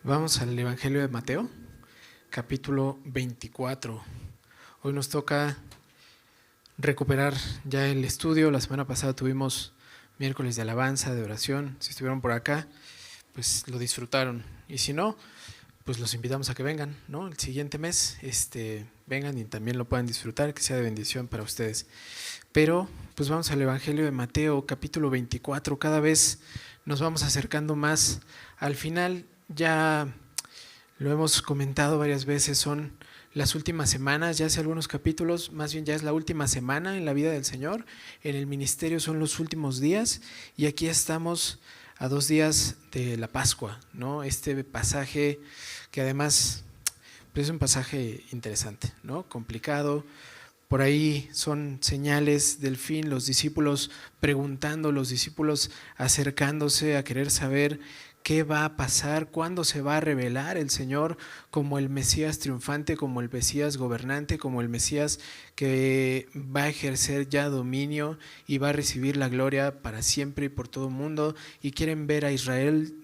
Vamos al Evangelio de Mateo, capítulo 24. Hoy nos toca recuperar ya el estudio. La semana pasada tuvimos miércoles de alabanza, de oración. Si estuvieron por acá, pues lo disfrutaron. Y si no, pues los invitamos a que vengan, ¿no? El siguiente mes vengan y también lo puedan disfrutar, que sea de bendición para ustedes. Pero pues vamos al Evangelio de Mateo, capítulo 24. Cada vez nos vamos acercando más al final. Ya lo hemos comentado varias veces, son las últimas semanas, ya hace algunos capítulos, más bien ya es la última semana en la vida del Señor. En el ministerio son los últimos días y aquí estamos a 2 días de la Pascua, ¿no? Este pasaje que además pues es un pasaje interesante, ¿no? Complicado. Por ahí son señales del fin, los discípulos preguntando, los discípulos acercándose a querer saber qué va a pasar, cuándo se va a revelar el Señor como el Mesías triunfante, como el Mesías gobernante, como el Mesías que va a ejercer ya dominio y va a recibir la gloria para siempre y por todo el mundo. Y quieren ver a Israel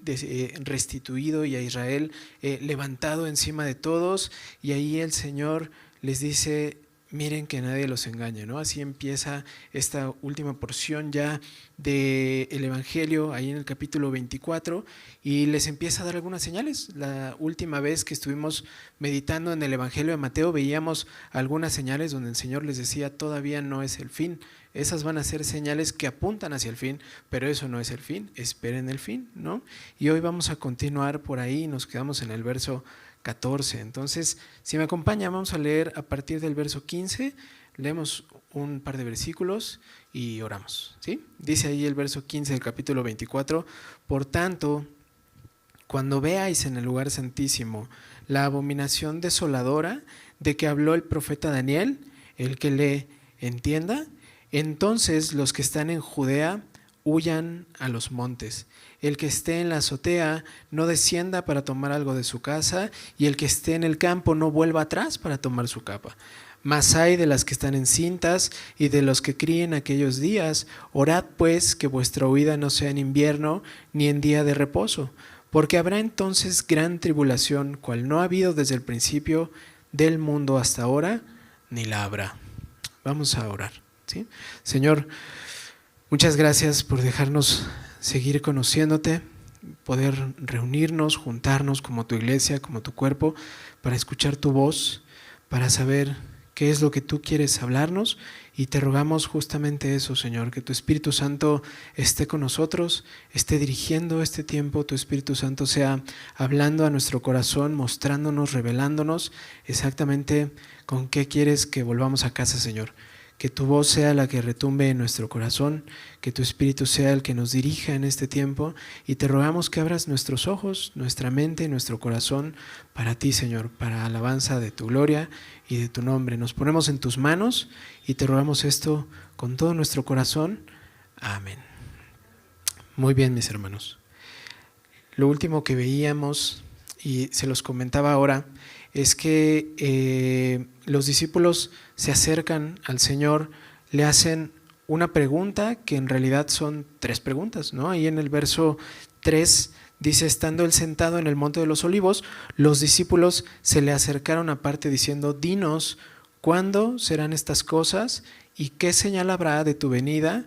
restituido y a Israel levantado encima de todos. Y ahí el Señor les dice: miren que nadie los engañe, ¿no? Así empieza esta última porción ya del Evangelio, ahí en el capítulo 24, y les empieza a dar algunas señales. La última vez que estuvimos meditando en el Evangelio de Mateo, veíamos algunas señales donde el Señor les decía: todavía no es el fin. Esas van a ser señales que apuntan hacia el fin, pero eso no es el fin, esperen el fin, ¿no? Y hoy vamos a continuar por ahí, nos quedamos en el verso 14. Entonces, si me acompañan, vamos a leer a partir del verso 15, leemos un par de versículos y oramos, ¿sí? Dice ahí el verso 15 del capítulo 24: por tanto, cuando veáis en el lugar santísimo la abominación desoladora de que habló el profeta Daniel, el que le entienda, entonces los que están en Judea huyan a los montes. El que esté en la azotea no descienda para tomar algo de su casa, y el que esté en el campo no vuelva atrás para tomar su capa. Mas hay de las que están encintas y de los que críen aquellos días. Orad pues que vuestra huida no sea en invierno ni en día de reposo, porque habrá entonces gran tribulación, cual no ha habido desde el principio del mundo hasta ahora, ni la habrá. Vamos a orar, ¿sí? Señor, muchas gracias por dejarnos seguir conociéndote, poder reunirnos, juntarnos como tu iglesia, como tu cuerpo, para escuchar tu voz, para saber qué es lo que tú quieres hablarnos. Y te rogamos justamente eso, Señor, que tu Espíritu Santo esté con nosotros, esté dirigiendo este tiempo, tu Espíritu Santo sea hablando a nuestro corazón, mostrándonos, revelándonos exactamente con qué quieres que volvamos a casa, Señor. Que tu voz sea la que retumbe en nuestro corazón, que tu Espíritu sea el que nos dirija en este tiempo, y te rogamos que abras nuestros ojos, nuestra mente y nuestro corazón para ti, Señor, para alabanza de tu gloria y de tu nombre. Nos ponemos en tus manos y te rogamos esto con todo nuestro corazón. Amén. Muy bien, mis hermanos. Lo último que veíamos, y se los comentaba ahora, es que los discípulos se acercan al Señor, le hacen una pregunta que en realidad son 3 preguntas, ¿no? Ahí en el verso 3 dice: estando él sentado en el monte de los olivos, los discípulos se le acercaron aparte diciendo: dinos, ¿cuándo serán estas cosas? ¿Y qué señal habrá de tu venida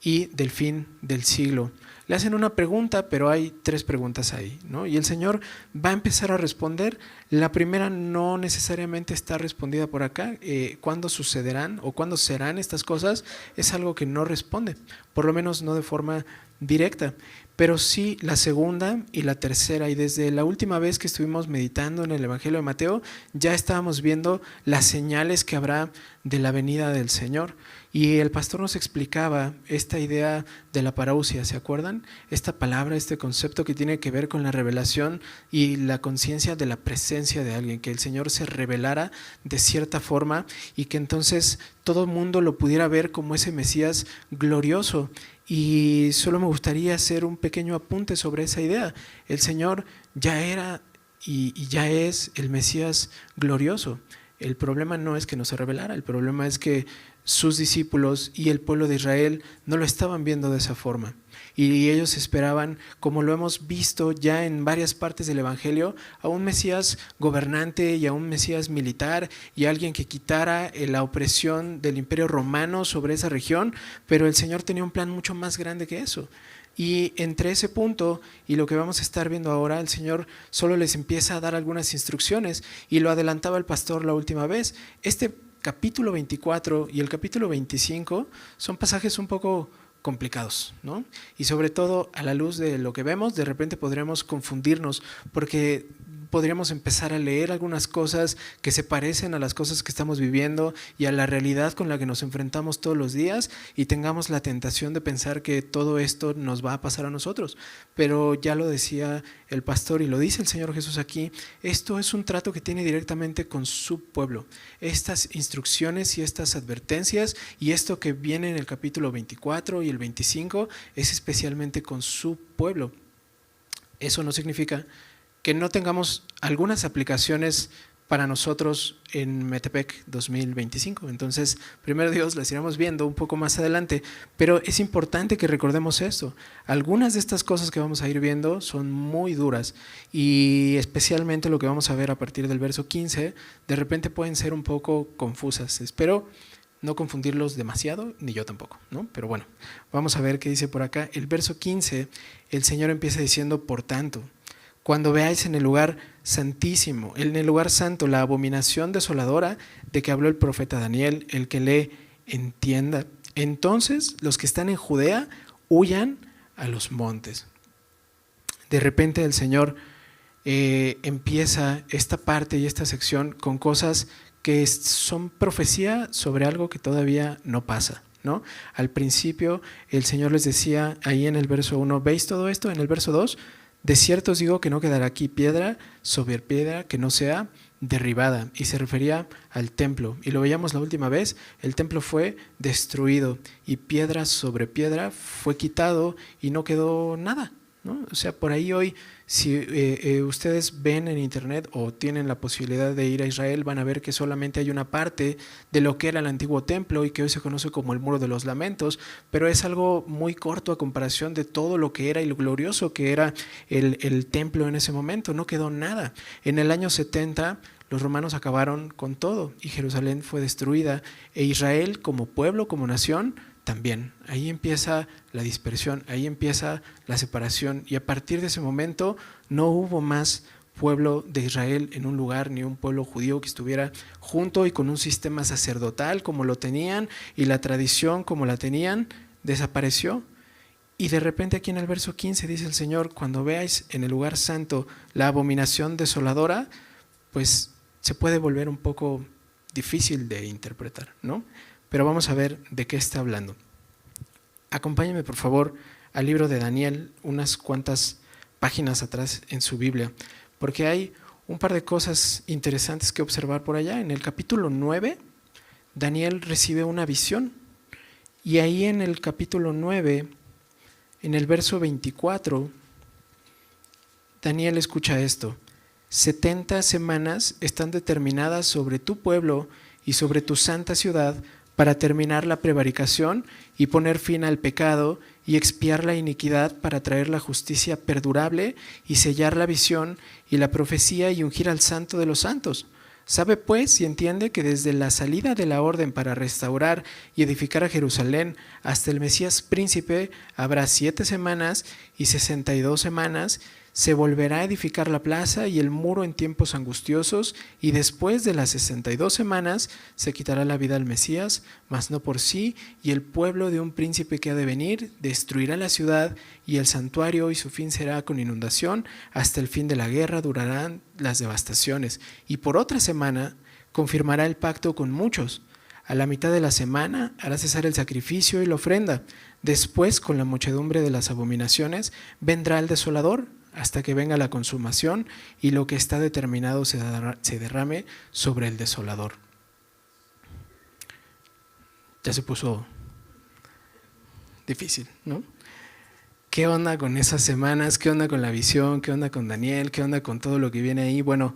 y del fin del siglo? Le hacen una pregunta, pero hay 3 preguntas ahí, ¿no? Y el Señor va a empezar a responder. La primera no necesariamente está respondida por acá. ¿Cuándo sucederán o cuándo serán estas cosas? Es algo que no responde, por lo menos no de forma directa. Pero sí la segunda y la tercera. Y desde la última vez que estuvimos meditando en el Evangelio de Mateo, ya estábamos viendo las señales que habrá de la venida del Señor. Y el pastor nos explicaba esta idea de la parousia, ¿se acuerdan? Esta palabra, este concepto que tiene que ver con la revelación y la conciencia de la presencia de alguien, que el Señor se revelara de cierta forma y que entonces todo el mundo lo pudiera ver como ese Mesías glorioso. Y solo me gustaría hacer un pequeño apunte sobre esa idea. El Señor ya era y ya es el Mesías glorioso. El problema no es que no se revelara, el problema es que sus discípulos y el pueblo de Israel no lo estaban viendo de esa forma. Y ellos esperaban, como lo hemos visto ya en varias partes del Evangelio, a un Mesías gobernante y a un Mesías militar y a alguien que quitara la opresión del Imperio Romano sobre esa región, pero el Señor tenía un plan mucho más grande que eso. Y entre ese punto y lo que vamos a estar viendo ahora, el Señor solo les empieza a dar algunas instrucciones, y lo adelantaba el pastor la última vez. Este capítulo 24 y el capítulo 25 son pasajes un poco complicados, ¿no? Y sobre todo a la luz de lo que vemos, de repente podremos confundirnos, porque podríamos empezar a leer algunas cosas que se parecen a las cosas que estamos viviendo y a la realidad con la que nos enfrentamos todos los días, y tengamos la tentación de pensar que todo esto nos va a pasar a nosotros. Pero ya lo decía el pastor y lo dice el Señor Jesús aquí, esto es un trato que tiene directamente con su pueblo. Estas instrucciones y estas advertencias y esto que viene en el capítulo 24 y el 25 es especialmente con su pueblo. Eso no significa que no tengamos algunas aplicaciones para nosotros en Metepec 2025. Entonces, primero Dios, las iremos viendo un poco más adelante, pero es importante que recordemos esto. Algunas de estas cosas que vamos a ir viendo son muy duras, y especialmente lo que vamos a ver a partir del verso 15, de repente pueden ser un poco confusas. Espero no confundirlos demasiado, ni yo tampoco, ¿no? Pero bueno, vamos a ver qué dice por acá. El verso 15, el Señor empieza diciendo, por tanto, cuando veáis en el lugar santísimo, en el lugar santo, la abominación desoladora de que habló el profeta Daniel, el que lee entienda, entonces los que están en Judea huyan a los montes. De repente el Señor empieza esta parte y esta sección con cosas que son profecía sobre algo que todavía no pasa, ¿no? Al principio el Señor les decía ahí en el verso 1, ¿veis todo esto? En el verso 2, de cierto os digo que no quedará aquí piedra sobre piedra que no sea derribada. Y se refería al templo. Y lo veíamos la última vez, el templo fue destruido y piedra sobre piedra fue quitado y no quedó nada, ¿no? O sea, por ahí hoy, si ustedes ven en internet o tienen la posibilidad de ir a Israel, van a ver que solamente hay una parte de lo que era el antiguo templo y que hoy se conoce como el Muro de los Lamentos, pero es algo muy corto a comparación de todo lo que era y lo glorioso que era el templo en ese momento. No quedó nada. En el año 70 los romanos acabaron con todo y Jerusalén fue destruida, e Israel como pueblo, como nación, también. Ahí empieza la dispersión, ahí empieza la separación, y a partir de ese momento no hubo más pueblo de Israel en un lugar, ni un pueblo judío que estuviera junto y con un sistema sacerdotal como lo tenían y la tradición como la tenían, desapareció. Y de repente aquí en el verso 15 dice el Señor, cuando veáis en el lugar santo la abominación desoladora, pues se puede volver un poco difícil de interpretar, ¿no? Pero vamos a ver de qué está hablando. Acompáñenme por favor al libro de Daniel, unas cuantas páginas atrás en su Biblia, porque hay un par de cosas interesantes que observar por allá. En el capítulo 9, Daniel recibe una visión, y ahí en el capítulo 9, en el verso 24, Daniel escucha esto: 70 semanas están determinadas sobre tu pueblo y sobre tu santa ciudad, para terminar la prevaricación y poner fin al pecado y expiar la iniquidad, para traer la justicia perdurable y sellar la visión y la profecía y ungir al santo de los santos. Sabe pues y entiende que desde la salida de la orden para restaurar y edificar a Jerusalén hasta el Mesías príncipe habrá 7 semanas y 62 semanas. Se volverá a edificar la plaza y el muro en tiempos angustiosos, y después de las 62 semanas se quitará la vida al Mesías, mas no por sí, y el pueblo de un príncipe que ha de venir destruirá la ciudad y el santuario, y su fin será con inundación. Hasta el fin de la guerra durarán las devastaciones, y por otra semana confirmará el pacto con muchos. A la mitad de la semana hará cesar el sacrificio y la ofrenda. Después, con la muchedumbre de las abominaciones, vendrá el desolador, hasta que venga la consumación y lo que está determinado se derrame sobre el desolador. Ya se puso difícil, ¿no? ¿Qué onda con esas semanas? ¿Qué onda con la visión? ¿Qué onda con Daniel? ¿Qué onda con todo lo que viene ahí? Bueno,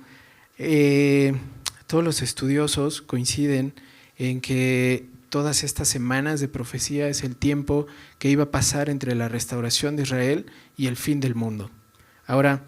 todos los estudiosos coinciden en que todas estas semanas de profecía es el tiempo que iba a pasar entre la restauración de Israel y el fin del mundo. Ahora,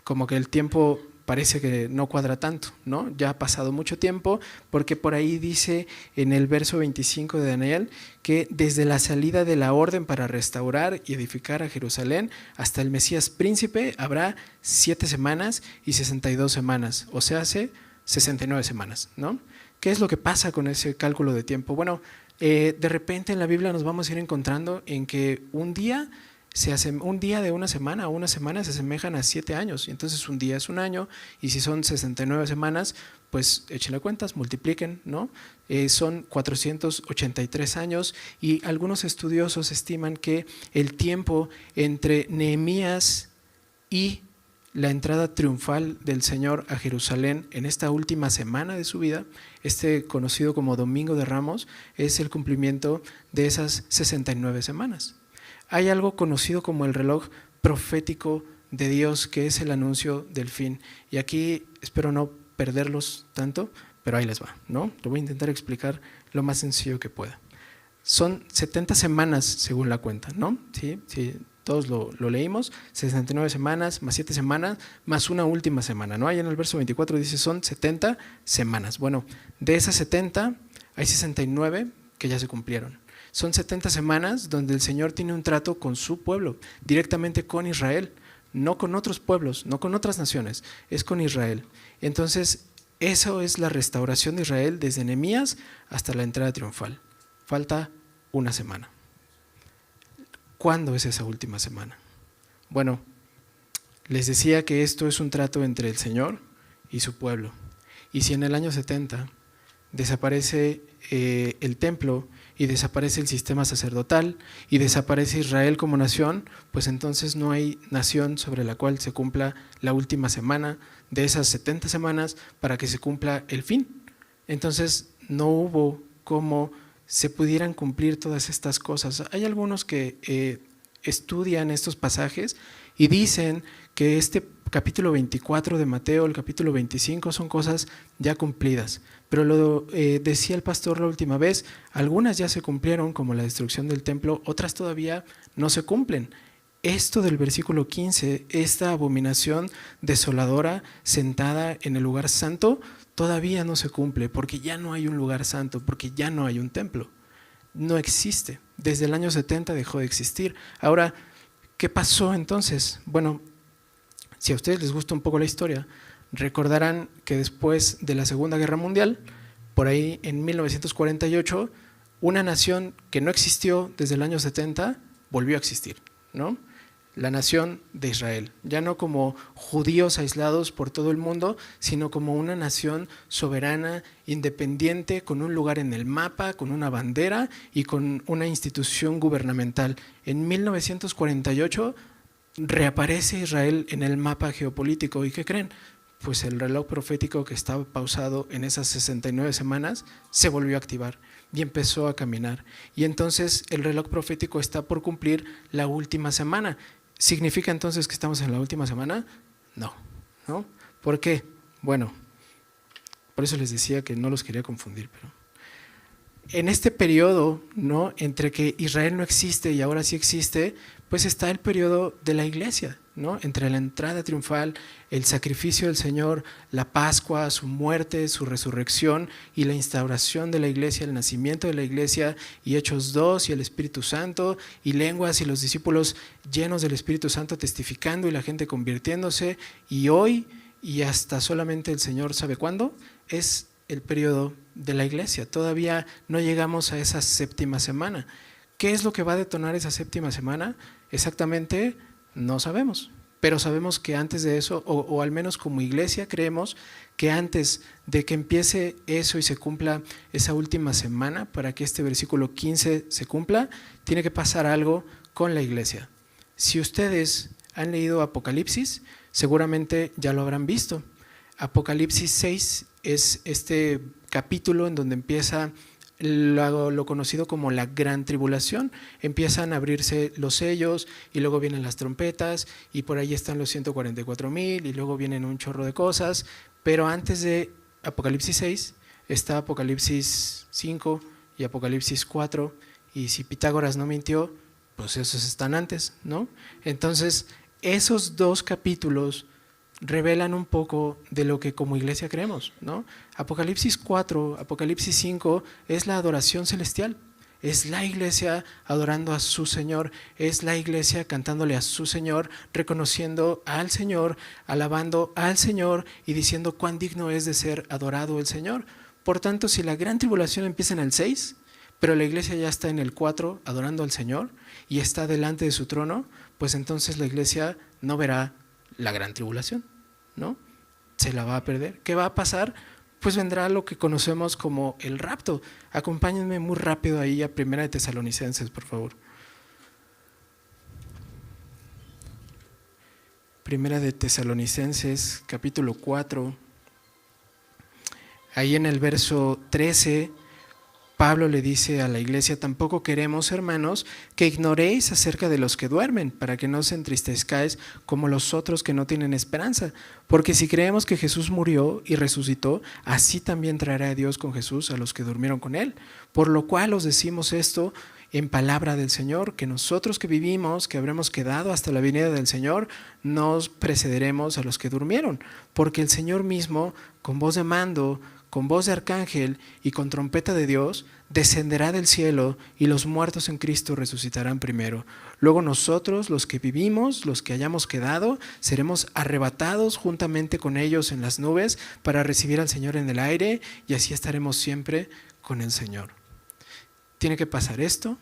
como que el tiempo parece que no cuadra tanto, ¿no? Ya ha pasado mucho tiempo, porque por ahí dice en el verso 25 de Daniel que desde la salida de la orden para restaurar y edificar a Jerusalén hasta el Mesías príncipe habrá 7 semanas y 62 semanas, o sea, hace 69 semanas, ¿no? ¿Qué es lo que pasa con ese cálculo de tiempo? Bueno, de repente en la Biblia nos vamos a ir encontrando en que un día de una semana o una semana se asemejan a 7 años, y entonces un día es un año, y si son 69 semanas, pues échenle cuentas, multipliquen, ¿no? Son 483 años, y algunos estudiosos estiman que el tiempo entre Nehemías y la entrada triunfal del Señor a Jerusalén en esta última semana de su vida, conocido como Domingo de Ramos, es el cumplimiento de esas 69 semanas. Hay algo conocido como el reloj profético de Dios, que es el anuncio del fin. Y aquí espero no perderlos tanto, pero ahí les va, ¿no? Lo voy a intentar explicar lo más sencillo que pueda. Son 70 semanas según la cuenta, ¿no? Sí, todos lo leímos, 69 semanas, más 7 semanas, más una última semana, ¿no? Ahí en el verso 24 dice son 70 semanas. Bueno, de esas 70 hay 69 que ya se cumplieron. Son 70 semanas donde el Señor tiene un trato con su pueblo, directamente con Israel, no con otros pueblos, no con otras naciones, es con Israel. Entonces, eso es la restauración de Israel desde Nehemías hasta la entrada triunfal. Falta una semana. ¿Cuándo es esa última semana? Bueno, les decía que esto es un trato entre el Señor y su pueblo. Y si en el año 70 desaparece el templo y desaparece el sistema sacerdotal y desaparece Israel como nación, pues entonces no hay nación sobre la cual se cumpla la última semana de esas 70 semanas para que se cumpla el fin. Entonces no hubo cómo se pudieran cumplir todas estas cosas. Hay algunos que estudian estos pasajes y dicen que este capítulo 24 de Mateo, el capítulo 25 son cosas ya cumplidas, pero lo decía el pastor la última vez, algunas ya se cumplieron como la destrucción del templo, otras todavía no se cumplen. Esto del versículo 15, esta abominación desoladora sentada en el lugar santo, todavía no se cumple porque ya no hay un lugar santo, porque ya no hay un templo, no existe, desde el año 70 dejó de existir. Ahora, ¿qué pasó entonces? Bueno, si a ustedes les gusta un poco la historia, recordarán que después de la Segunda Guerra Mundial, por ahí en 1948, una nación que no existió desde el año 70 volvió a existir, ¿no? La nación de Israel, ya no como judíos aislados por todo el mundo, sino como una nación soberana, independiente, con un lugar en el mapa, con una bandera y con una institución gubernamental. En 1948 reaparece Israel en el mapa geopolítico. ¿Y qué creen? Pues el reloj profético que estaba pausado en esas 69 semanas se volvió a activar y empezó a caminar. Y entonces el reloj profético está por cumplir la última semana. ¿Significa entonces que estamos en la última semana? No, ¿no? ¿Por qué? Bueno, por eso les decía que no los quería confundir, pero en este periodo, ¿no?, entre que Israel no existe y ahora sí existe, pues está el periodo de la iglesia, ¿no? Entre la entrada triunfal, el sacrificio del Señor, la Pascua, su muerte, su resurrección y la instauración de la iglesia, el nacimiento de la iglesia y Hechos 2 y el Espíritu Santo y lenguas y los discípulos llenos del Espíritu Santo testificando y la gente convirtiéndose, y hoy y hasta solamente el Señor sabe cuándo es el periodo de la iglesia. Todavía no llegamos a esa séptima semana. ¿Qué es lo que va a detonar esa séptima semana? Exactamente no sabemos, pero sabemos que antes de eso, o al menos como iglesia creemos que antes de que empiece eso y se cumpla esa última semana, para que este versículo 15 se cumpla, tiene que pasar algo con la iglesia. Si ustedes han leído Apocalipsis, seguramente ya lo habrán visto. Apocalipsis 6 es este capítulo en donde empieza lo conocido como la gran tribulación. Empiezan a abrirse los sellos y luego vienen las trompetas y por ahí están los 144,000 y luego vienen un chorro de cosas, pero antes de Apocalipsis 6 está Apocalipsis 5 y Apocalipsis 4, y si Pitágoras no mintió, pues esos están antes, ¿no? Entonces, esos dos capítulos revelan un poco de lo que como iglesia creemos, ¿no? Apocalipsis 4, Apocalipsis 5 es la adoración celestial. Es la iglesia adorando a su Señor, es la iglesia cantándole a su Señor, reconociendo al Señor, alabando al Señor y diciendo cuán digno es de ser adorado el Señor. Por tanto, si la gran tribulación empieza en el 6, pero la iglesia ya está en el 4 adorando al Señor y está delante de su trono, pues entonces la iglesia no verá la gran tribulación, ¿no? Se la va a perder. ¿Qué va a pasar? Pues vendrá lo que conocemos como el rapto. Acompáñenme muy rápido ahí a Primera de Tesalonicenses, por favor. Primera de Tesalonicenses, capítulo 4. Ahí en el verso 13, Pablo le dice a la iglesia: tampoco queremos, hermanos, que ignoréis acerca de los que duermen, para que no os entristezcáis como los otros que no tienen esperanza. Porque si creemos que Jesús murió y resucitó, así también traerá Dios con Jesús a los que durmieron con él. Por lo cual os decimos esto en palabra del Señor, que nosotros que vivimos, que habremos quedado hasta la venida del Señor, nos precederemos a los que durmieron. Porque el Señor mismo, con voz de mando, con voz de arcángel y con trompeta de Dios, descenderá del cielo, y los muertos en Cristo resucitarán primero. Luego nosotros, los que vivimos, los que hayamos quedado, seremos arrebatados juntamente con ellos en las nubes para recibir al Señor en el aire, y así estaremos siempre con el Señor. Tiene que pasar esto,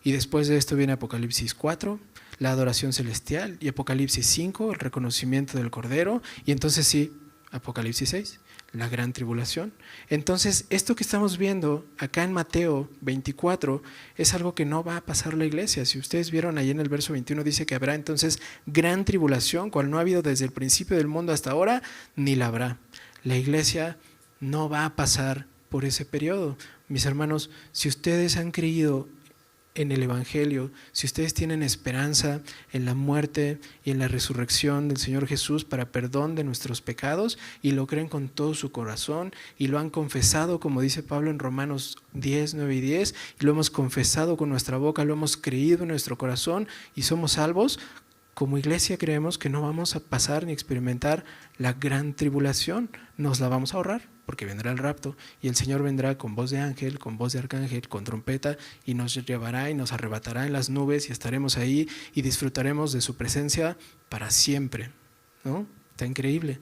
y después de esto viene Apocalipsis 4, la adoración celestial, y Apocalipsis 5, el reconocimiento del Cordero, y entonces sí, Apocalipsis 6, la gran tribulación. Entonces, esto que estamos viendo acá en Mateo 24 es algo que no va a pasar la iglesia. Si ustedes vieron ahí en el verso 21, dice que habrá entonces gran tribulación, cual no ha habido desde el principio del mundo hasta ahora, ni la habrá. La iglesia no va a pasar por ese periodo. Mis hermanos, si ustedes han creído en el Evangelio, si ustedes tienen esperanza en la muerte y en la resurrección del Señor Jesús para perdón de nuestros pecados, y lo creen con todo su corazón y lo han confesado, como dice Pablo en Romanos 10, 9 y 10, y lo hemos confesado con nuestra boca, lo hemos creído en nuestro corazón y somos salvos, como iglesia creemos que no vamos a pasar ni experimentar la gran tribulación, nos la vamos a ahorrar, porque vendrá el rapto y el Señor vendrá con voz de ángel, con voz de arcángel, con trompeta, y nos llevará y nos arrebatará en las nubes, y estaremos ahí y disfrutaremos de su presencia para siempre, ¿no? Está increíble.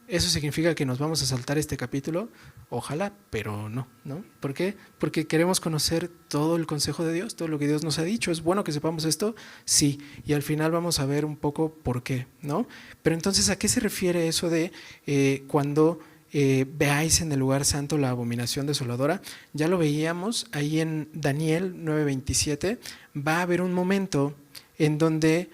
¿Eso significa que nos vamos a saltar este capítulo? Ojalá, pero no, ¿no? ¿Por qué? Porque queremos conocer todo el consejo de Dios, todo lo que Dios nos ha dicho. ¿Es bueno que sepamos esto? Sí, y al final vamos a ver un poco por qué, ¿no? Pero entonces, ¿a qué se refiere eso de cuando veáis en el lugar santo la abominación desoladora? Ya lo veíamos ahí en Daniel 9:27. Va a haber un momento en donde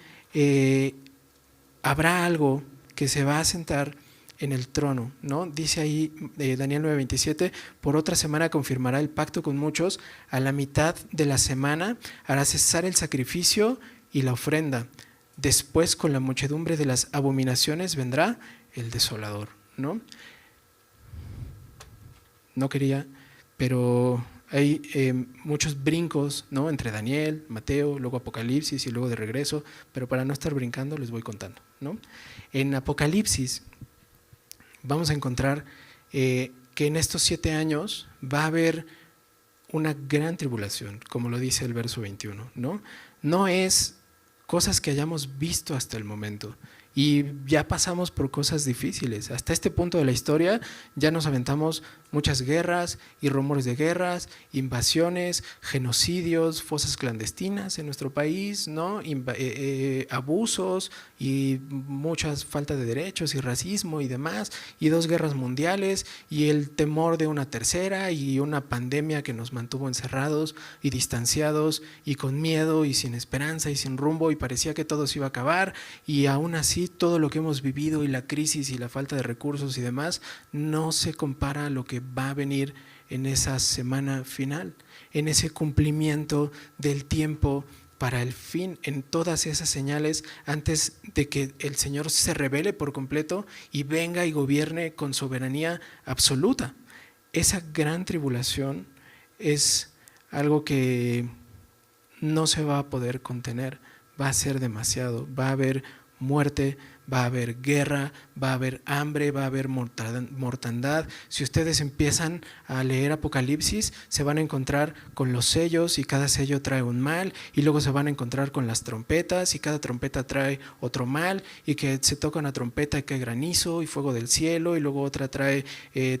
habrá algo que se va a sentar en el trono, ¿no? Dice ahí Daniel 9:27, por otra semana confirmará el pacto con muchos, a la mitad de la semana hará cesar el sacrificio y la ofrenda, después con la muchedumbre de las abominaciones vendrá el desolador, ¿no? No quería, pero hay muchos brincos, ¿no? Entre Daniel, Mateo, luego Apocalipsis y luego de regreso, pero para no estar brincando les voy contando, ¿no? En Apocalipsis vamos a encontrar que en estos 7 años va a haber una gran tribulación, como lo dice el verso 21, ¿no? No es cosas que hayamos visto hasta el momento, y ya pasamos por cosas difíciles. Hasta este punto de la historia ya nos aventamos muchas guerras y rumores de guerras, invasiones, genocidios, fosas clandestinas en nuestro país, ¿no? Abusos y muchas falta de derechos y racismo y demás, y 2 guerras mundiales y el temor de una tercera y una pandemia que nos mantuvo encerrados y distanciados y con miedo y sin esperanza y sin rumbo, y parecía que todo se iba a acabar, y aún así todo lo que hemos vivido y la crisis y la falta de recursos y demás no se compara a lo que va a venir en esa semana final, en ese cumplimiento del tiempo para el fin, en todas esas señales antes de que el Señor se revele por completo y venga y gobierne con soberanía absoluta. Esa gran tribulación es algo que no se va a poder contener, va a ser demasiado, va a haber muerte, va a haber guerra, va a haber hambre, va a haber mortandad. Si ustedes empiezan a leer Apocalipsis, se van a encontrar con los sellos y cada sello trae un mal, y luego se van a encontrar con las trompetas y cada trompeta trae otro mal, y que se toca una trompeta y cae granizo y fuego del cielo, y luego otra trae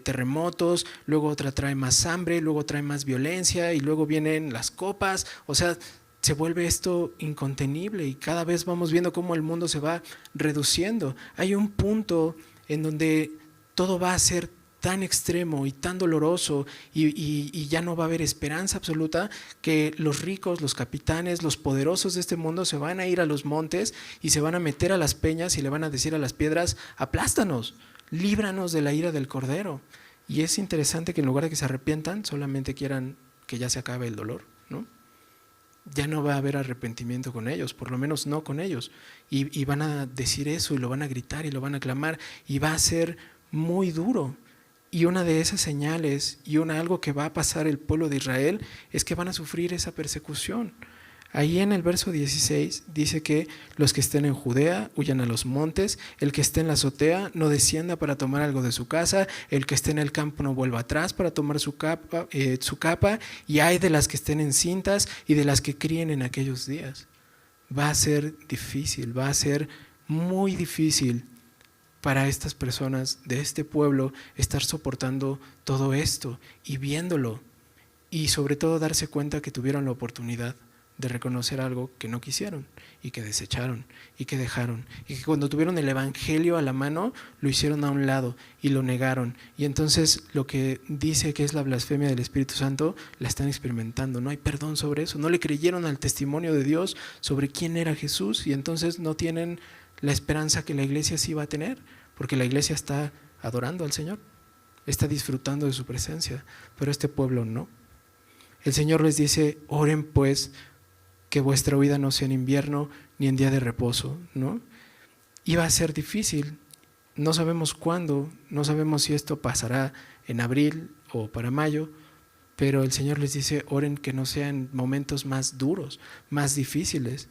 terremotos, luego otra trae más hambre, luego trae más violencia, y luego vienen las copas. O sea, se vuelve esto incontenible y cada vez vamos viendo cómo el mundo se va reduciendo. Hay un punto en donde todo va a ser tan extremo y tan doloroso y ya no va a haber esperanza absoluta, que los ricos, los capitanes, los poderosos de este mundo se van a ir a los montes y se van a meter a las peñas y le van a decir a las piedras: aplástanos, líbranos de la ira del Cordero. Y es interesante que en lugar de que se arrepientan, solamente quieran que ya se acabe el dolor, ¿no? Ya no va a haber arrepentimiento con ellos, por lo menos no con ellos. Y van a decir eso y lo van a gritar y lo van a clamar y va a ser muy duro. Y una de esas señales y algo que va a pasar el pueblo de Israel es que van a sufrir esa persecución. Ahí en el verso 16 dice que los que estén en Judea huyan a los montes, el que esté en la azotea no descienda para tomar algo de su casa, el que esté en el campo no vuelva atrás para tomar su capa, y hay de las que estén encintas y de las que críen en aquellos días. Va a ser difícil, va a ser muy difícil para estas personas de este pueblo estar soportando todo esto y viéndolo, y sobre todo darse cuenta que tuvieron la oportunidad de reconocer algo que no quisieron y que desecharon y que dejaron, y que cuando tuvieron el evangelio a la mano lo hicieron a un lado y lo negaron, y entonces lo que dice que es la blasfemia del Espíritu Santo la están experimentando. No hay perdón sobre eso, no le creyeron al testimonio de Dios sobre quién era Jesús, y entonces no tienen la esperanza que la iglesia sí va a tener, porque la iglesia está adorando al Señor, está disfrutando de su presencia, pero este pueblo no. El Señor les dice: oren pues que vuestra huida no sea en invierno ni en día de reposo, ¿no? Iba a ser difícil, no sabemos cuándo, no sabemos si esto pasará en abril o para mayo, pero el Señor les dice: oren que no sean momentos más duros, más difíciles.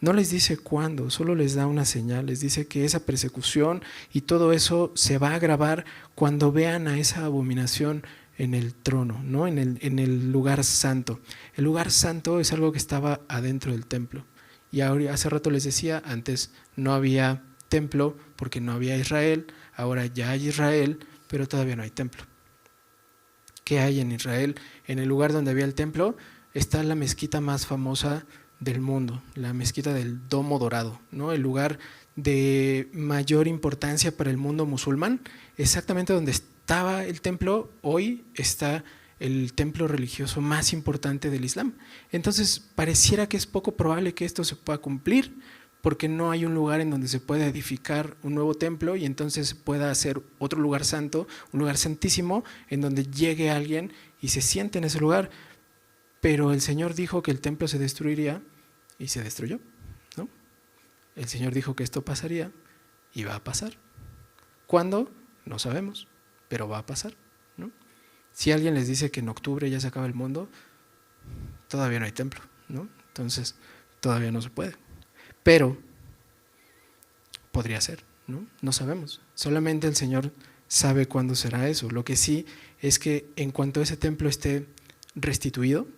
No les dice cuándo, solo les da una señal, les dice que esa persecución y todo eso se va a agravar cuando vean a esa abominación en el trono, ¿no? en el lugar santo. El lugar santo es algo que estaba adentro del templo. Y ahora, hace rato les decía, antes no había templo porque no había Israel, ahora ya hay Israel, pero todavía no hay templo. ¿Qué hay en Israel? En el lugar donde había el templo está la mezquita más famosa del mundo, la mezquita del Domo Dorado, ¿no? El lugar de mayor importancia para el mundo musulmán. Exactamente donde estaba el templo, hoy está el templo religioso más importante del Islam. Entonces pareciera que es poco probable que esto se pueda cumplir, porque no hay un lugar en donde se pueda edificar un nuevo templo y entonces pueda hacer otro lugar santo, un lugar santísimo, en donde llegue alguien y se siente en ese lugar. Pero el Señor dijo que el templo se destruiría y se destruyó, ¿no? El Señor dijo que esto pasaría y va a pasar. ¿Cuándo? No sabemos, pero va a pasar, ¿no? Si alguien les dice que en octubre ya se acaba el mundo, todavía no hay templo, ¿no? Entonces todavía no se puede. Pero podría ser, ¿no? No sabemos. Solamente el Señor sabe cuándo será eso. Lo que sí es que en cuanto ese templo esté restituido,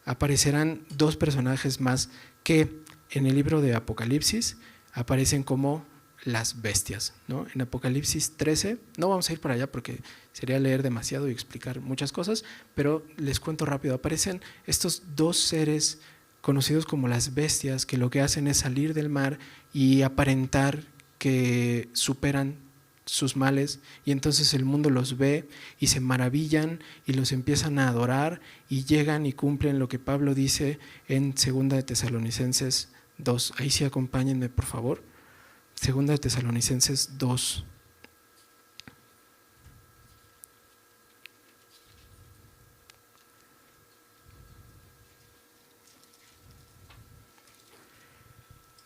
aparecerán dos personajes más que en el libro de Apocalipsis aparecen como las bestias, ¿no? En Apocalipsis 13, no vamos a ir para allá porque sería leer demasiado y explicar muchas cosas, pero les cuento rápido. Aparecen estos dos seres conocidos como las bestias, que lo que hacen es salir del mar y aparentar que superan sus males, y entonces el mundo los ve y se maravillan y los empiezan a adorar y llegan y cumplen lo que Pablo dice en 2 de Tesalonicenses 2. Ahí sí, acompáñenme por favor. 2 de Tesalonicenses 2.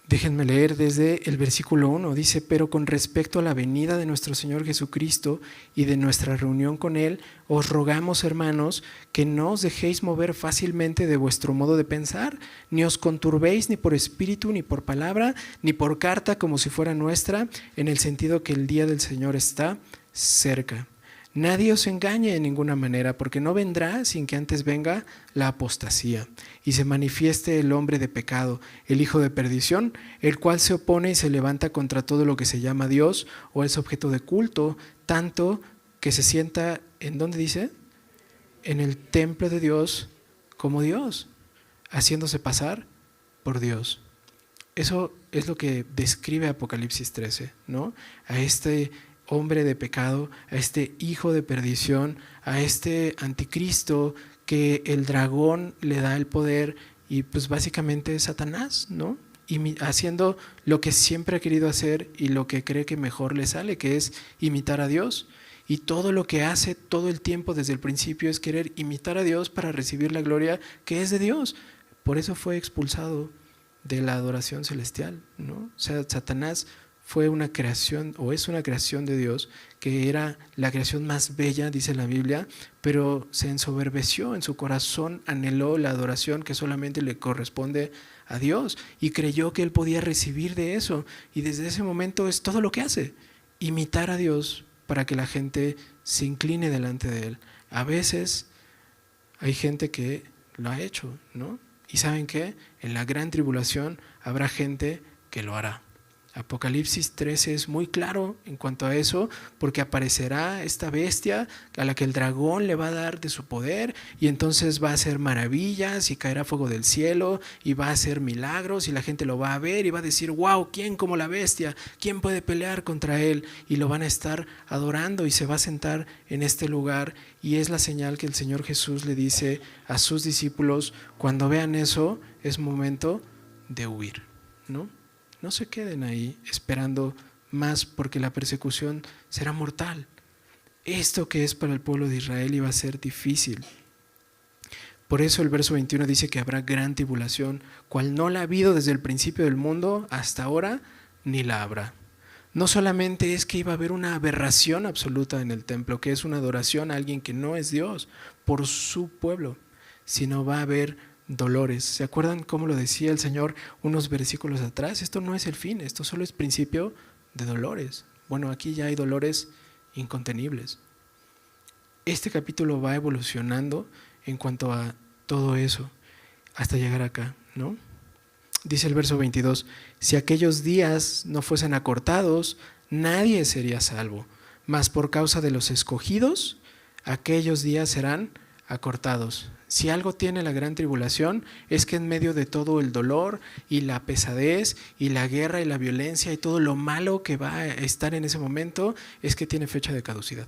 Déjenme leer desde el versículo 1. Dice: pero con respecto a la venida de nuestro Señor Jesucristo y de nuestra reunión con Él, os rogamos, hermanos, que no os dejéis mover fácilmente de vuestro modo de pensar, ni os conturbéis ni por espíritu, ni por palabra, ni por carta como si fuera nuestra, en el sentido que el día del Señor está cerca. Nadie os engañe de ninguna manera, porque no vendrá sin que antes venga la apostasía y se manifieste el hombre de pecado, el hijo de perdición, el cual se opone y se levanta contra todo lo que se llama Dios o es objeto de culto, tanto que se sienta, ¿en dónde dice? En el templo de Dios como Dios, haciéndose pasar por Dios. Eso es lo que describe Apocalipsis 13, ¿no? A este hombre de pecado, a este hijo de perdición, a este anticristo que el dragón le da el poder y pues básicamente es Satanás, ¿no? Y haciendo lo que siempre ha querido hacer y lo que cree que mejor le sale, que es imitar a Dios. Y todo lo que hace todo el tiempo desde el principio es querer imitar a Dios para recibir la gloria que es de Dios. Por eso fue expulsado de la adoración celestial, ¿no? O sea, Satanás fue una creación o es una creación de Dios, que era la creación más bella, dice la Biblia, pero se ensoberbeció en su corazón, anheló la adoración que solamente le corresponde a Dios y creyó que él podía recibir de eso, y desde ese momento es todo lo que hace, imitar a Dios para que la gente se incline delante de él. A veces hay gente que lo ha hecho, ¿no? Y ¿saben qué? En la gran tribulación habrá gente que lo hará. Apocalipsis 13 es muy claro en cuanto a eso, porque aparecerá esta bestia a la que el dragón le va a dar de su poder, y entonces va a hacer maravillas y caerá fuego del cielo y va a hacer milagros y la gente lo va a ver y va a decir: wow, ¿quién como la bestia? ¿Quién puede pelear contra él? Y lo van a estar adorando y se va a sentar en este lugar, y es la señal que el Señor Jesús le dice a sus discípulos: cuando vean eso es momento de huir, ¿no? No se queden ahí esperando más, porque la persecución será mortal. Esto que es para el pueblo de Israel iba a ser difícil. Por eso el verso 21 dice que habrá gran tribulación, cual no la ha habido desde el principio del mundo hasta ahora, ni la habrá. No solamente es que iba a haber una aberración absoluta en el templo, que es una adoración a alguien que no es Dios por su pueblo, sino va a haber dolores. ¿Se acuerdan cómo lo decía el Señor unos versículos atrás? Esto no es el fin, esto solo es principio de dolores. Bueno, aquí ya hay dolores incontenibles. Este capítulo va evolucionando en cuanto a todo eso hasta llegar acá, ¿no? Dice el verso 22: si aquellos días no fuesen acortados, nadie sería salvo, mas por causa de los escogidos, aquellos días serán acortados. Si algo tiene la gran tribulación es que en medio de todo el dolor y la pesadez y la guerra y la violencia y todo lo malo que va a estar en ese momento, es que tiene fecha de caducidad.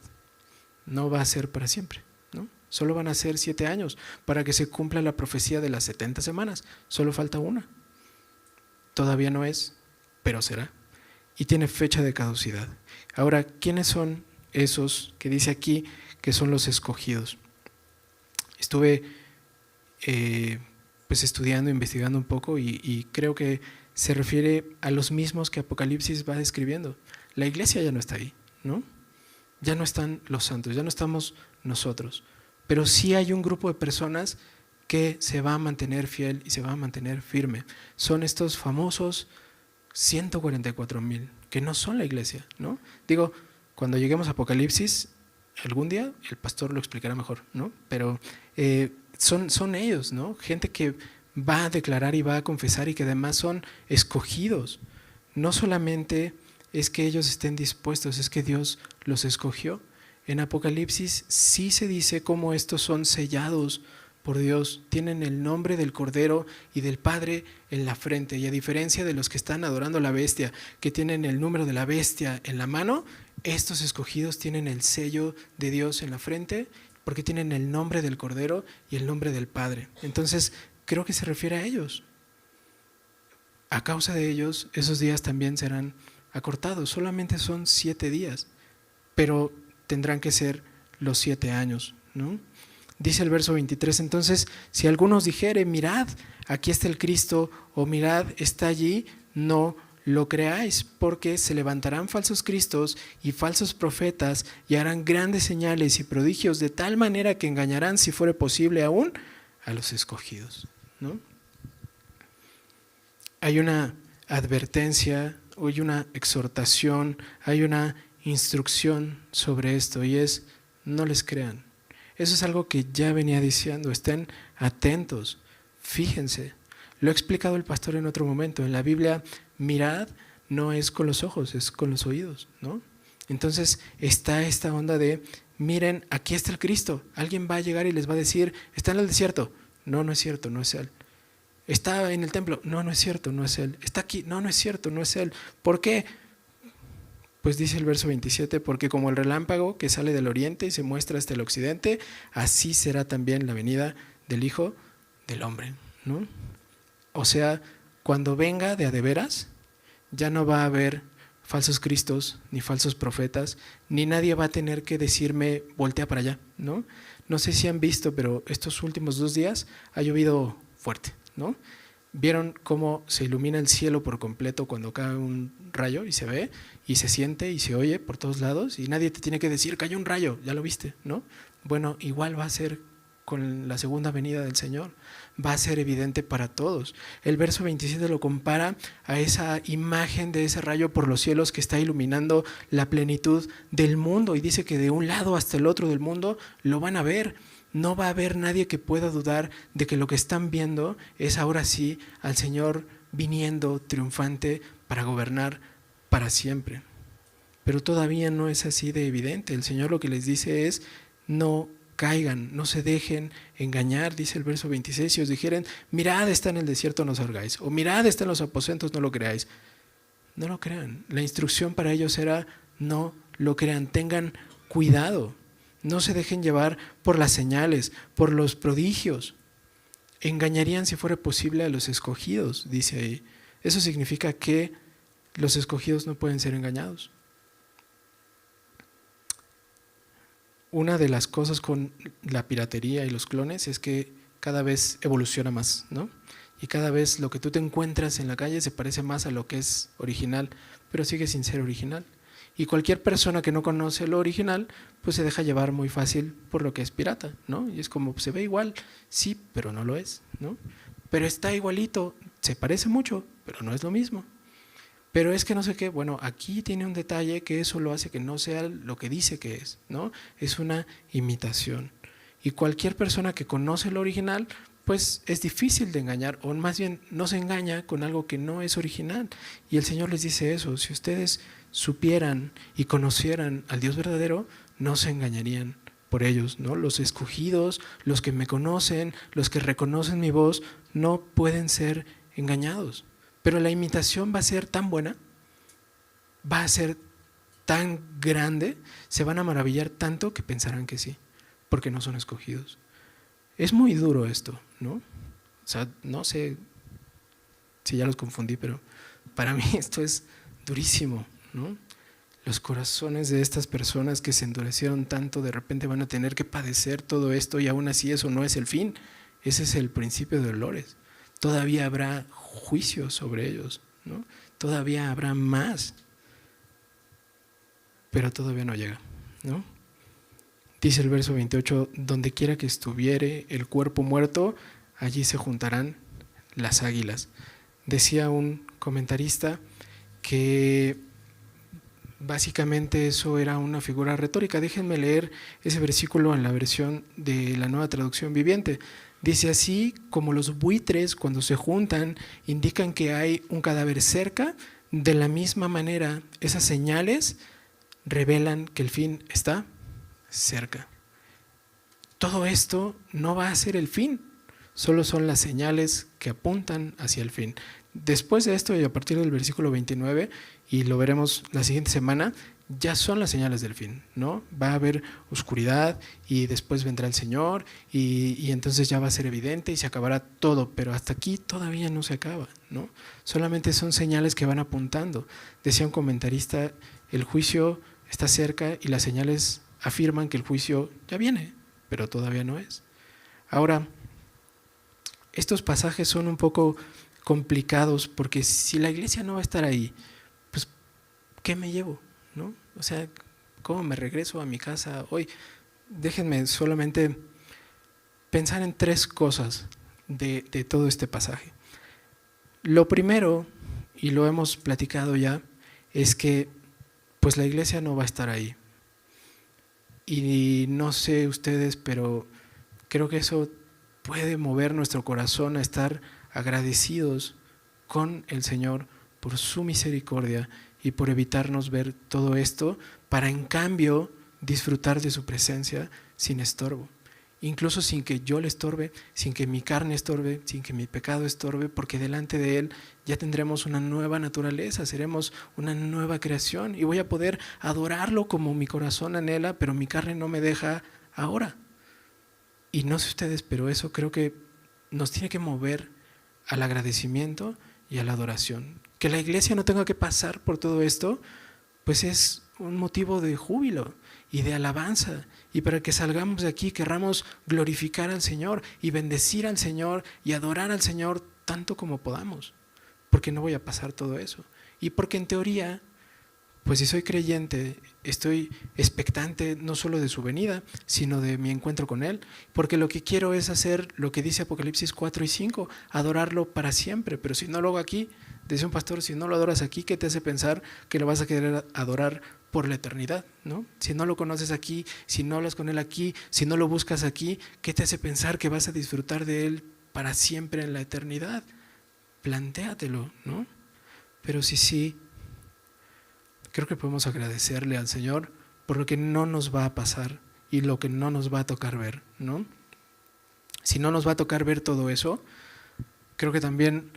No va a ser para siempre, ¿no? Solo van a ser 7 años para que se cumpla la profecía de las 70 semanas. Solo falta una. Todavía no es, pero será. Y tiene fecha de caducidad. Ahora, ¿quiénes son esos que dice aquí que son los escogidos? Estuve pues estudiando, investigando un poco y creo que se refiere a los mismos que Apocalipsis va describiendo. La iglesia ya no está ahí, ¿no? Ya no están los santos, ya no estamos nosotros, pero sí hay un grupo de personas que se va a mantener fiel y se va a mantener firme. Son estos famosos 144,000 que no son la iglesia, ¿no? Digo, cuando lleguemos a Apocalipsis, algún día el pastor lo explicará mejor, ¿no? Pero son ellos, ¿no? Gente que va a declarar y va a confesar y que además son escogidos. No solamente es que ellos estén dispuestos, es que Dios los escogió. En Apocalipsis sí se dice cómo estos son sellados por Dios, tienen el nombre del Cordero y del Padre en la frente, y a diferencia de los que están adorando a la bestia, que tienen el número de la bestia en la mano, estos escogidos tienen el sello de Dios en la frente, porque tienen el nombre del Cordero y el nombre del Padre. Entonces, creo que se refiere a ellos. A causa de ellos, esos días también serán acortados. Solamente son 7 días, pero tendrán que ser los 7 años, ¿no? Dice el verso 23, entonces, si algunos dijere, mirad, aquí está el Cristo, o mirad, está allí, no lo creáis, porque se levantarán falsos cristos y falsos profetas y harán grandes señales y prodigios de tal manera que engañarán, si fuere posible aún, a los escogidos, ¿no? Hay una advertencia, hay una exhortación, hay una instrucción sobre esto, y es: no les crean. Eso es algo que ya venía diciendo, estén atentos, fíjense. Lo ha explicado el pastor en otro momento. En la Biblia, mirad no es con los ojos, es con los oídos, ¿no? Entonces está esta onda de: miren, aquí está el Cristo. Alguien va a llegar y les va a decir: está en el desierto. No, no es cierto, no es Él. Está en el templo. No, no es cierto, no es Él. Está aquí. No, no es cierto, no es Él. ¿Por qué? Pues dice el verso 27, porque como el relámpago que sale del oriente y se muestra hasta el occidente, así será también la venida del Hijo del Hombre, ¿no? O sea, cuando venga de a de veras, ya no va a haber falsos cristos, ni falsos profetas, ni nadie va a tener que decirme: voltea para allá, ¿no? No sé si han visto, pero estos últimos 2 días ha llovido fuerte, ¿no? ¿Vieron cómo se ilumina el cielo por completo cuando cae un rayo y se ve y se siente y se oye por todos lados? Y nadie te tiene que decir: cayó un rayo, ya lo viste, ¿no? Bueno, igual va a ser con la segunda venida del Señor, va a ser evidente para todos. El verso 27 lo compara a esa imagen de ese rayo por los cielos que está iluminando la plenitud del mundo, y dice que de un lado hasta el otro del mundo lo van a ver. No va a haber nadie que pueda dudar de que lo que están viendo es ahora sí al Señor viniendo triunfante para gobernar para siempre. Pero todavía no es así de evidente. El Señor lo que les dice es: no caigan, no se dejen engañar. Dice el verso 26: si os dijeren: mirad, está en el desierto, no salgáis, o mirad, está en los aposentos, no lo creáis. No lo crean. La instrucción para ellos era: no lo crean, tengan cuidado. No se dejen llevar por las señales, por los prodigios. Engañarían, si fuera posible, a los escogidos, dice ahí. Eso significa que los escogidos no pueden ser engañados. Una de las cosas con la piratería y los clones es que cada vez evoluciona más, ¿no? Y cada vez lo que tú te encuentras en la calle se parece más a lo que es original, pero sigue sin ser original. Y cualquier persona que no conoce lo original, pues se deja llevar muy fácil por lo que es pirata, ¿no? Y es como: se ve igual, sí, pero no lo es, ¿no? Pero está igualito, se parece mucho, pero no es lo mismo. Pero es que no sé qué, bueno, aquí tiene un detalle que eso lo hace que no sea lo que dice que es, ¿no? Es una imitación. Y cualquier persona que conoce lo original, pues es difícil de engañar, o más bien no se engaña con algo que no es original. Y el Señor les dice eso: si ustedes supieran y conocieran al Dios verdadero, no se engañarían por ellos, ¿no? Los escogidos, los que me conocen, los que reconocen mi voz, no pueden ser engañados. Pero la imitación va a ser tan buena, va a ser tan grande, se van a maravillar tanto que pensarán que sí, porque no son escogidos. Es muy duro esto, ¿no? O sea, no sé si ya los confundí, pero para mí esto es durísimo, ¿no? Los corazones de estas personas que se endurecieron tanto, de repente van a tener que padecer todo esto, y aún así eso no es el fin. Ese es el principio de dolores. Todavía habrá juicio sobre ellos, ¿no? Todavía habrá más, pero todavía no llega, ¿no? Dice el verso 28: donde quiera que estuviere el cuerpo muerto, allí se juntarán las águilas. Decía un comentarista que básicamente eso era una figura retórica. Déjenme leer ese versículo en la versión de la Nueva Traducción Viviente. Dice: así como los buitres cuando se juntan indican que hay un cadáver cerca, de la misma manera esas señales revelan que el fin está cerca. Todo esto no va a ser el fin, solo son las señales que apuntan hacia el fin. Después de esto, y a partir del versículo 29, y lo veremos la siguiente semana, ya son las señales del fin, ¿no? Va a haber oscuridad y después vendrá el Señor y entonces ya va a ser evidente y se acabará todo, pero hasta aquí todavía no se acaba, ¿no? Solamente son señales que van apuntando. Decía un comentarista: el juicio está cerca y las señales afirman que el juicio ya viene, pero todavía no es. Ahora, estos pasajes son un poco complicados, porque si la iglesia no va a estar ahí, pues ¿qué me llevo? ¿No? O sea, ¿cómo me regreso a mi casa hoy? Déjenme solamente pensar en 3 cosas de todo este pasaje. Lo primero, y lo hemos platicado ya, es que pues la iglesia no va a estar ahí. Y no sé ustedes, pero creo que eso puede mover nuestro corazón a estar agradecidos con el Señor por su misericordia y por evitarnos ver todo esto, para en cambio disfrutar de su presencia sin estorbo. Incluso sin que yo le estorbe, sin que mi carne estorbe, sin que mi pecado estorbe, porque delante de Él ya tendremos una nueva naturaleza, seremos una nueva creación y voy a poder adorarlo como mi corazón anhela, pero mi carne no me deja ahora. Y no sé ustedes, pero eso creo que nos tiene que mover al agradecimiento y a la adoración. Que la iglesia no tenga que pasar por todo esto, pues es un motivo de júbilo y de alabanza, y para que salgamos de aquí querramos glorificar al Señor y bendecir al Señor y adorar al Señor tanto como podamos, porque no voy a pasar todo eso, y porque en teoría, pues si soy creyente, estoy expectante no solo de su venida, sino de mi encuentro con Él, porque lo que quiero es hacer lo que dice Apocalipsis 4 y 5, adorarlo para siempre. Pero si no lo hago aquí, dice un pastor, si no lo adoras aquí, ¿qué te hace pensar que lo vas a querer adorar por la eternidad? ¿No? Si no lo conoces aquí, si no hablas con Él aquí, si no lo buscas aquí, ¿qué te hace pensar que vas a disfrutar de Él para siempre en la eternidad? Plantéatelo, ¿no? Pero sí, creo que podemos agradecerle al Señor por lo que no nos va a pasar y lo que no nos va a tocar ver, ¿no? Si no nos va a tocar ver todo eso, creo que también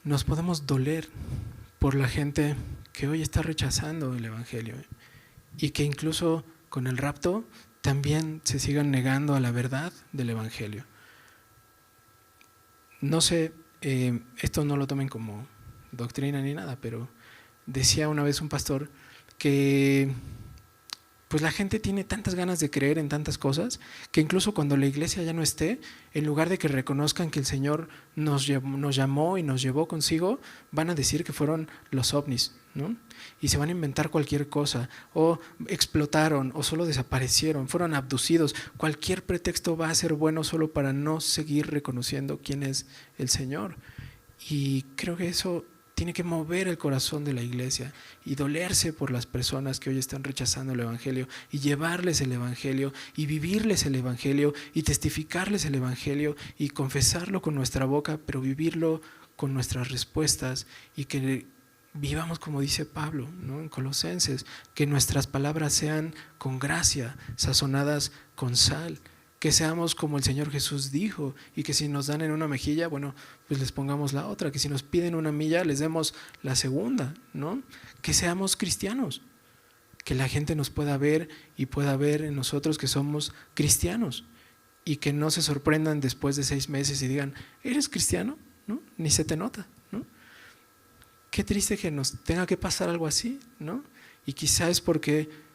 nos podemos doler por la gente que hoy está rechazando el Evangelio, y que incluso con el rapto también se sigan negando a la verdad del Evangelio. No sé, esto no lo tomen como doctrina ni nada, pero decía una vez un pastor que pues la gente tiene tantas ganas de creer en tantas cosas que incluso cuando la iglesia ya no esté, en lugar de que reconozcan que el Señor nos llamó y nos llevó consigo, van a decir que fueron los ovnis, ¿no? Y se van a inventar cualquier cosa, o explotaron, o solo desaparecieron, fueron abducidos. Cualquier pretexto va a ser bueno solo para no seguir reconociendo quién es el Señor. Y creo que eso tiene que mover el corazón de la iglesia y dolerse por las personas que hoy están rechazando el Evangelio, y llevarles el Evangelio y vivirles el Evangelio y testificarles el Evangelio y confesarlo con nuestra boca, pero vivirlo con nuestras respuestas, y que vivamos como dice Pablo, ¿no? En Colosenses, que nuestras palabras sean con gracia, sazonadas con sal, que seamos como el Señor Jesús dijo, y que si nos dan en una mejilla, bueno, pues les pongamos la otra, que si nos piden una milla, les demos la segunda, ¿no? Que seamos cristianos, que la gente nos pueda ver y pueda ver en nosotros que somos cristianos, y que no se sorprendan después de 6 meses y digan, ¿eres cristiano? ¿No? Ni se te nota, ¿no? Qué triste que nos tenga que pasar algo así, ¿no? Y quizá es porque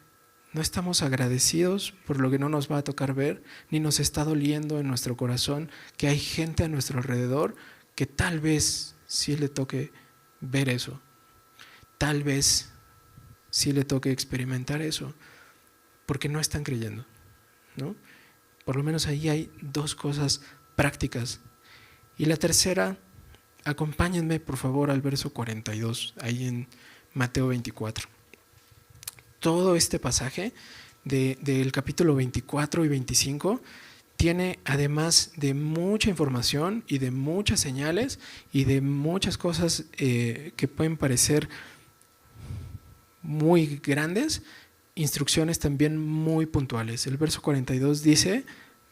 no estamos agradecidos por lo que no nos va a tocar ver, ni nos está doliendo en nuestro corazón que hay gente a nuestro alrededor que tal vez sí le toque ver eso, tal vez sí le toque experimentar eso, porque no están creyendo, ¿no? Por lo menos ahí hay 2 cosas prácticas. Y la tercera, acompáñenme por favor al verso 42, ahí en Mateo 24. Todo este pasaje del capítulo 24 y 25 tiene, además de mucha información y de muchas señales y de muchas cosas que pueden parecer muy grandes, instrucciones también muy puntuales. El verso 42 dice: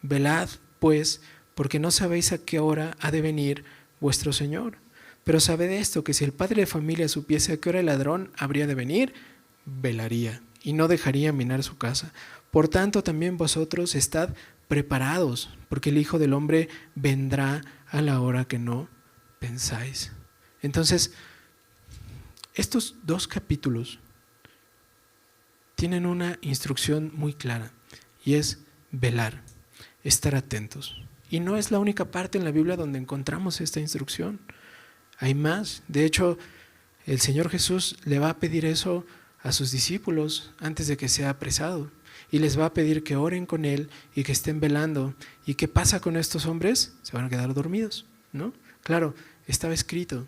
velad pues, porque no sabéis a qué hora ha de venir vuestro Señor. Pero sabed esto, que si el padre de familia supiese a qué hora el ladrón habría de venir, velaría y no dejaría minar su casa. Por tanto, también vosotros estad preparados, porque el Hijo del Hombre vendrá a la hora que no pensáis. Entonces, estos 2 capítulos tienen una instrucción muy clara, y es velar, estar atentos. Y no es la única parte en la Biblia donde encontramos esta instrucción. hay más. De hecho, el Señor Jesús le va a pedir eso a sus discípulos antes de que sea apresado. Y les va a pedir que oren con Él y que estén velando. ¿Y qué pasa con estos hombres? Se van a quedar dormidos, ¿no? Claro, estaba escrito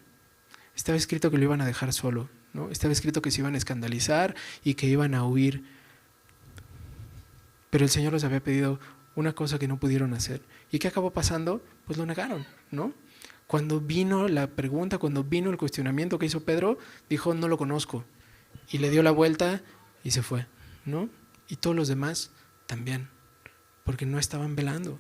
que lo iban a dejar solo, ¿no? Estaba escrito que se iban a escandalizar y que iban a huir. Pero el Señor les había pedido una cosa que no pudieron hacer. ¿Y qué acabó pasando? Pues lo negaron, ¿no? Cuando vino la pregunta, cuando vino el cuestionamiento que hizo Pedro, dijo, no lo conozco. Y le dio la vuelta y se fue, ¿no? Y todos los demás también, porque no estaban velando.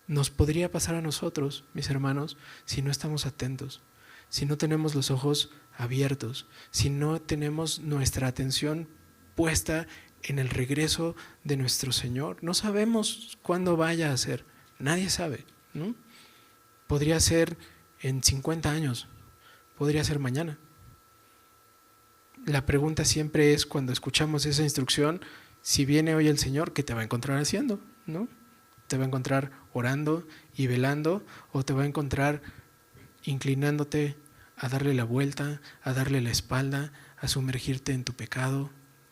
Nos podría pasar a nosotros, mis hermanos, si no estamos atentos, si no tenemos los ojos abiertos, si no tenemos nuestra atención puesta en el regreso de nuestro Señor. No sabemos cuándo vaya a ser, nadie sabe, ¿no? Podría ser en 50 años, podría ser mañana. La pregunta siempre es, cuando escuchamos esa instrucción, si viene hoy el Señor, ¿qué te va a encontrar haciendo? ¿No? ¿Te va a encontrar orando y velando? ¿O te va a encontrar inclinándote a darle la vuelta, a darle la espalda, a sumergirte en tu pecado,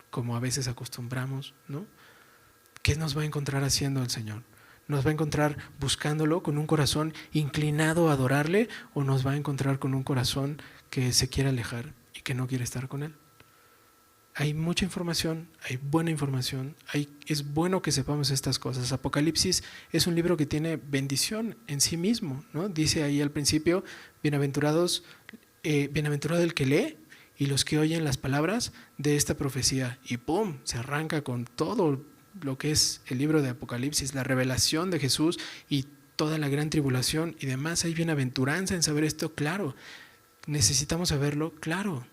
como a veces acostumbramos, ¿no? ¿Qué nos va a encontrar haciendo el Señor? ¿Nos va a encontrar buscándolo con un corazón inclinado a adorarle, o nos va a encontrar con un corazón que se quiere alejar y que no quiere estar con Él? Hay mucha información, hay buena información, es bueno que sepamos estas cosas. Apocalipsis es un libro que tiene bendición en sí mismo, ¿no? Dice ahí al principio, bienaventurado el que lee y los que oyen las palabras de esta profecía. Y ¡pum!, se arranca con todo lo que es el libro de Apocalipsis, la revelación de Jesús y toda la gran tribulación y demás. Hay bienaventuranza en saber esto, claro. Necesitamos saberlo, claro.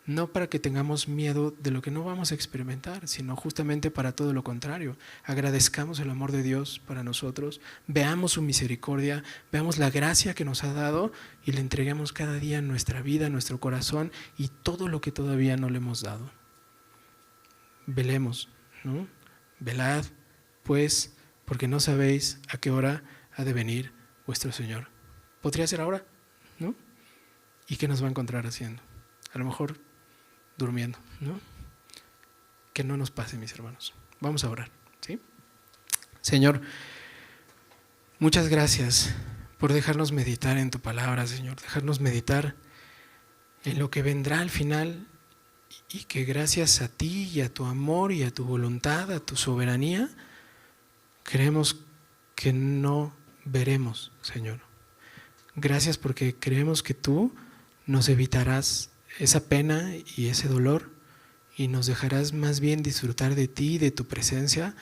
No para que tengamos miedo de lo que no vamos a experimentar, sino justamente para todo lo contrario. Agradezcamos el amor de Dios para nosotros, veamos su misericordia, veamos la gracia que nos ha dado y le entreguemos cada día nuestra vida, nuestro corazón y todo lo que todavía no le hemos dado. Velemos, ¿no? Velad, pues, porque no sabéis a qué hora ha de venir vuestro Señor. Podría ser ahora, ¿no? ¿Y qué nos va a encontrar haciendo? A lo mejor durmiendo, ¿no? Que no nos pase, mis hermanos. Vamos a orar, ¿sí? Señor, muchas gracias por dejarnos meditar en tu palabra, Señor, dejarnos meditar en lo que vendrá al final, y que gracias a ti y a tu amor y a tu voluntad, a tu soberanía, creemos que no veremos, Señor. Gracias porque creemos que tú nos evitarás esa pena y ese dolor y nos dejarás más bien disfrutar de ti y de tu presencia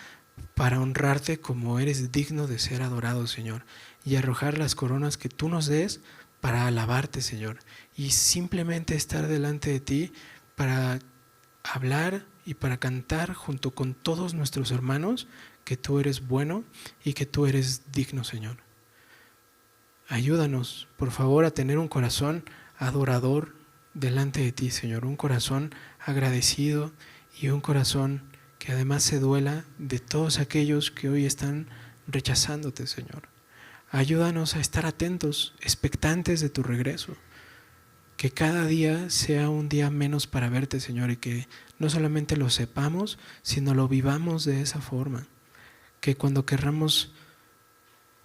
para honrarte como eres digno de ser adorado, Señor, y arrojar las coronas que tú nos des para alabarte, Señor, y simplemente estar delante de ti para hablar y para cantar junto con todos nuestros hermanos que tú eres bueno y que tú eres digno, Señor. Ayúdanos, por favor, a tener un corazón adorador delante de ti, Señor, un corazón agradecido y un corazón que además se duela de todos aquellos que hoy están rechazándote, Señor. Ayúdanos a estar atentos, expectantes de tu regreso. Que cada día sea un día menos para verte, Señor, y que no solamente lo sepamos, sino lo vivamos de esa forma. Que cuando querramos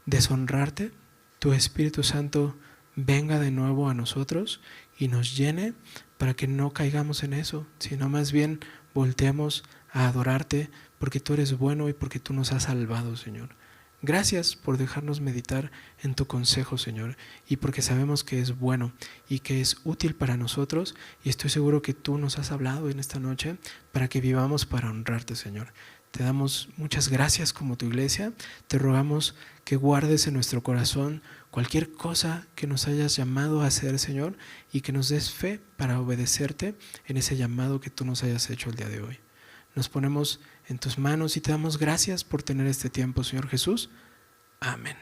deshonrarte, tu Espíritu Santo venga de nuevo a nosotros y nos llene para que no caigamos en eso, sino más bien volteemos a adorarte porque tú eres bueno y porque tú nos has salvado, Señor. Gracias por dejarnos meditar en tu consejo, Señor, y porque sabemos que es bueno y que es útil para nosotros, y estoy seguro que tú nos has hablado en esta noche para que vivamos para honrarte, Señor. Te damos muchas gracias como tu iglesia, te rogamos que guardes en nuestro corazón cualquier cosa que nos hayas llamado a hacer, Señor, y que nos des fe para obedecerte en ese llamado que tú nos hayas hecho el día de hoy. Nos ponemos en tus manos y te damos gracias por tener este tiempo, Señor Jesús. Amén.